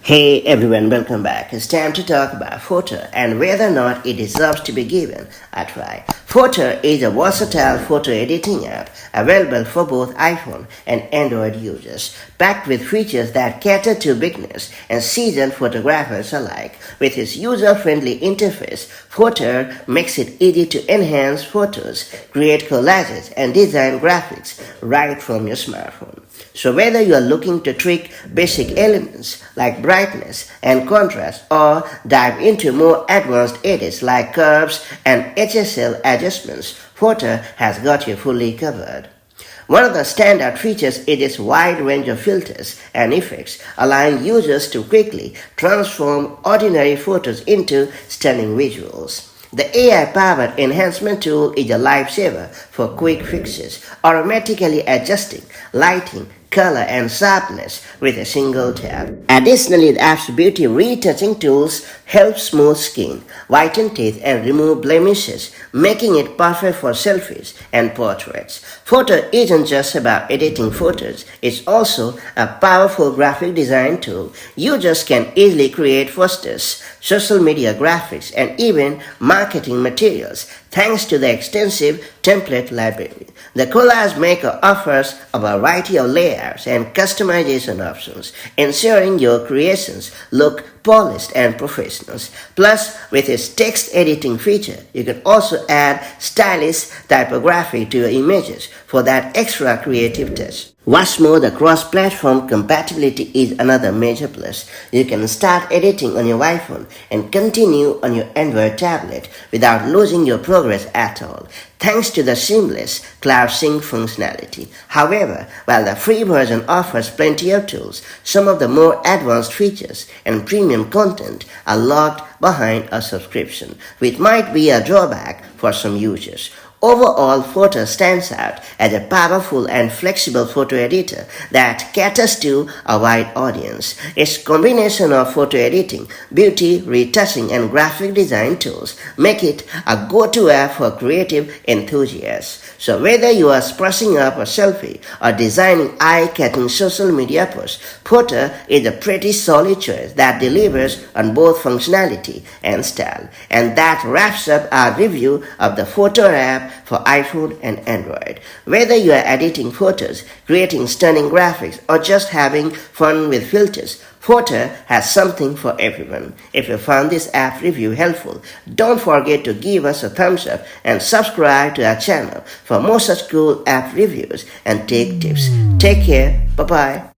Hey everyone, welcome back. It's time to talk about Fotor and whether or not it deserves to be given a try. Fotor is a versatile photo editing app available for both iPhone and Android users, packed with features that cater to beginners and seasoned photographers alike. With its user-friendly interface, Fotor makes it easy to enhance photos, create collages, and design graphics right from your smartphone. So whether you are looking to tweak basic elements like brightness and contrast or dive into more advanced edits like curves and HSL adjustments, Fotor has got you fully covered. One of the standout features is its wide range of filters and effects, allowing users to quickly transform ordinary photos into stunning visuals. The AI-powered enhancement tool is a lifesaver for quick fixes, automatically adjusting lighting, color, and sharpness with a single tap. Additionally, the app's beauty retouching tools help smooth skin, whiten teeth, and remove blemishes, making it perfect for selfies and portraits. Fotor isn't just about editing photos, it's also a powerful graphic design tool. Users can easily create posters, social media graphics, and even marketing materials thanks to the extensive template library. The Collage Maker offers a variety of layouts and customization options, ensuring your creations look polished and professional. Plus, with its text editing feature, you can also add stylish typography to your images for that extra creative touch. What's more, the cross-platform compatibility is another major plus. You can start editing on your iPhone and continue on your Android tablet without losing your progress at all, thanks to the seamless cloud sync functionality. However, while the free version offers plenty of tools, some of the more advanced features and premium content are locked behind a subscription, which might be a drawback for some users. Overall, Fotor stands out as a powerful and flexible photo editor that caters to a wide audience. Its combination of photo editing, beauty, retouching, and graphic design tools make it a go-to app for creative enthusiasts. So whether you are sprucing up a selfie or designing eye-catching social media posts, Fotor is a pretty solid choice that delivers on both functionality and style. And that wraps up our review of the Fotor app for iPhone and Android. Whether you are editing photos, creating stunning graphics, or just having fun with filters, Fotor has something for everyone. If you found this app review helpful, don't forget to give us a thumbs up and subscribe to our channel for more such cool app reviews and tech tips. Take care. Bye-bye.